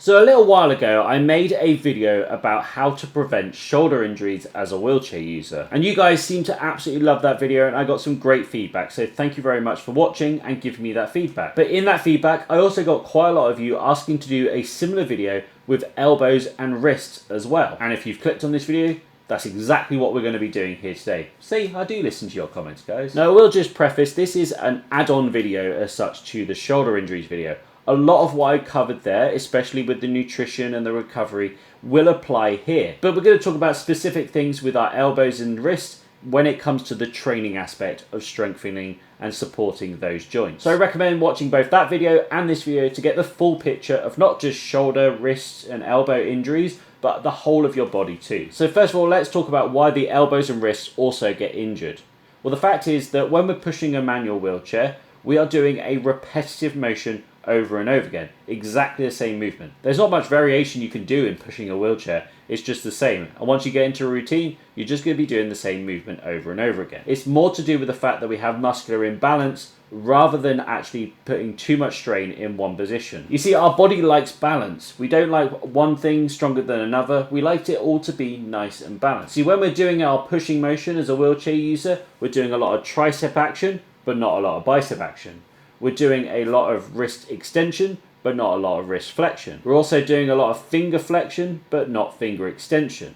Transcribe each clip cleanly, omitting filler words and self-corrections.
So a little while ago, I made a video about how to prevent shoulder injuries as a wheelchair user. And you guys seem to absolutely love that video and I got some great feedback. So thank you very much for watching and giving me that feedback. But in that feedback, I also got quite a lot of you asking to do a similar video with elbows and wrists as well. And if you've clicked on this video, that's exactly what we're going to be doing here today. See, I do listen to your comments, guys. Now, I will just preface, this is an add-on video as such to the shoulder injuries video. A lot of what I covered there, especially with the nutrition and the recovery, will apply here. But we're going to talk about specific things with our elbows and wrists when it comes to the training aspect of strengthening and supporting those joints. So I recommend watching both that video and this video to get the full picture of not just shoulder, wrists and elbow injuries, but the whole of your body too. So first of all, let's talk about why the elbows and wrists also get injured. Well, the fact is that when we're pushing a manual wheelchair, we are doing a repetitive motion over and over again, exactly the same movement. There's not much variation you can do in pushing a wheelchair, it's just the same. And once you get into a routine, you're just going to be doing the same movement over and over again. It's more to do with the fact that we have muscular imbalance rather than actually putting too much strain in one position. You see, our body likes balance. We don't like one thing stronger than another. We like it all to be nice and balanced. See, when we're doing our pushing motion as a wheelchair user, we're doing a lot of tricep action, but not a lot of bicep action. We're doing a lot of wrist extension, but not a lot of wrist flexion. We're also doing a lot of finger flexion, but not finger extension.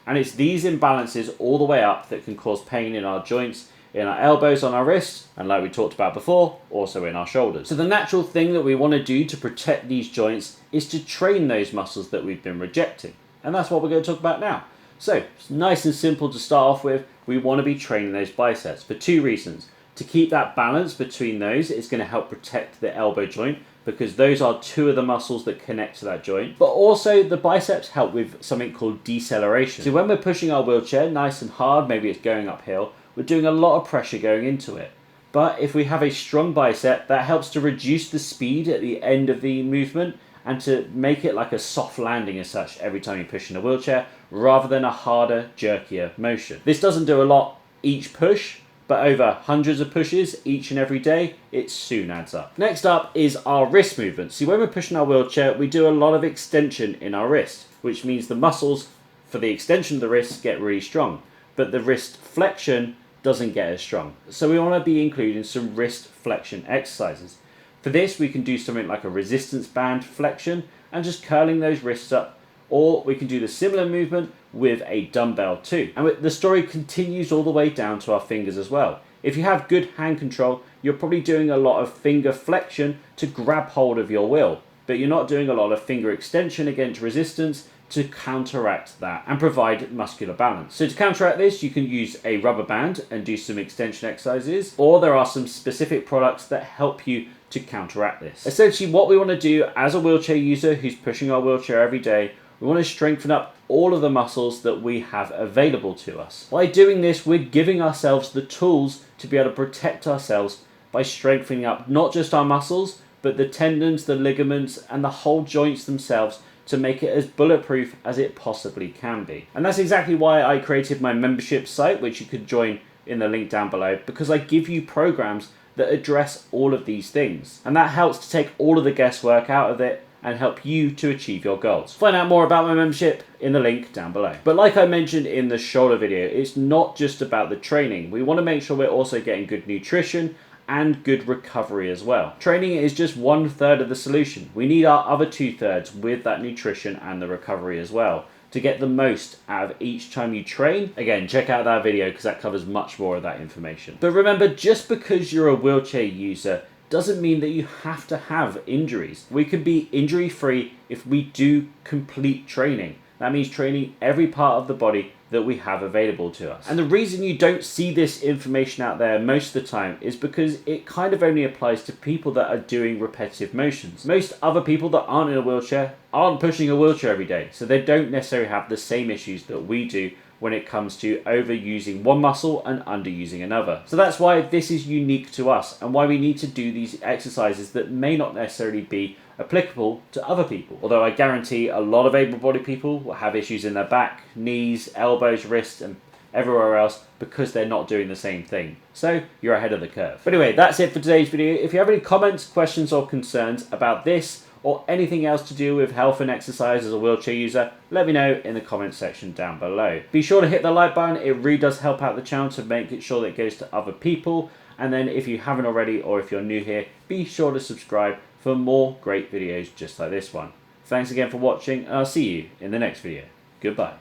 And it's these imbalances all the way up that can cause pain in our joints, in our elbows, on our wrists, and like we talked about before, also in our shoulders. So the natural thing that we want to do to protect these joints is to train those muscles that we've been rejecting. And that's what we're going to talk about now. So it's nice and simple to start off with. We want to be training those biceps for two reasons. To keep that balance between those, it's going to help protect the elbow joint because those are two of the muscles that connect to that joint. But also the biceps help with something called deceleration. So when we're pushing our wheelchair nice and hard, maybe it's going uphill, we're doing a lot of pressure going into it. But if we have a strong bicep, that helps to reduce the speed at the end of the movement and to make it like a soft landing as such every time you push in a wheelchair rather than a harder, jerkier motion. This doesn't do a lot each push, but over hundreds of pushes each and every day, it soon adds up. Next up is our wrist movement. See, when we're pushing our wheelchair, we do a lot of extension in our wrist, which means the muscles for the extension of the wrist get really strong, but the wrist flexion doesn't get as strong. So we want to be including some wrist flexion exercises. For this, we can do something like a resistance band flexion and just curling those wrists up, or we can do the similar movement with a dumbbell too. And the story continues all the way down to our fingers as well. If you have good hand control, you're probably doing a lot of finger flexion to grab hold of your wheel, but you're not doing a lot of finger extension against resistance to counteract that and provide muscular balance. So to counteract this, you can use a rubber band and do some extension exercises, or there are some specific products that help you to counteract this. Essentially, what we want to do as a wheelchair user who's pushing our wheelchair every day, we want to strengthen up all of the muscles that we have available to us. By doing this, we're giving ourselves the tools to be able to protect ourselves by strengthening up not just our muscles, but the tendons, the ligaments, and the whole joints themselves to make it as bulletproof as it possibly can be. And that's exactly why I created my membership site, which you could join in the link down below, because I give you programs that address all of these things. And that helps to take all of the guesswork out of it and help you to achieve your goals. Find out more about my membership in the link down below. But like I mentioned in the shoulder video, it's not just about the training. We want to make sure we're also getting good nutrition and good recovery as well. Training is just 1/3 of the solution. We need our other 2/3 with that nutrition and the recovery as well to get the most out of each time you train. Again, check out that video because that covers much more of that information. But remember, just because you're a wheelchair user doesn't mean that you have to have injuries. We can be injury-free if we do complete training. That means training every part of the body that we have available to us. And the reason you don't see this information out there most of the time is because it kind of only applies to people that are doing repetitive motions. Most other people that aren't in a wheelchair aren't pushing a wheelchair every day, so they don't necessarily have the same issues that we do when it comes to overusing one muscle and underusing another. So that's why this is unique to us and why we need to do these exercises that may not necessarily be applicable to other people. Although I guarantee a lot of able-bodied people will have issues in their back, knees, elbows, wrists, and everywhere else because they're not doing the same thing. So you're ahead of the curve. But anyway, that's it for today's video. If you have any comments, questions, or concerns about this or anything else to do with health and exercise as a wheelchair user, let me know in the comment section down below. Be sure to hit the like button, it really does help out the channel to make it sure that it goes to other people. And then if you haven't already, or if you're new here, be sure to subscribe for more great videos just like this one. Thanks again for watching, and I'll see you in the next video. Goodbye.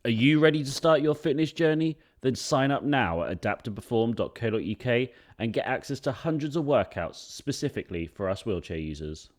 Are you ready to start your fitness journey? Then sign up now at adapttoperform.co.uk and get access to hundreds of workouts specifically for us wheelchair users.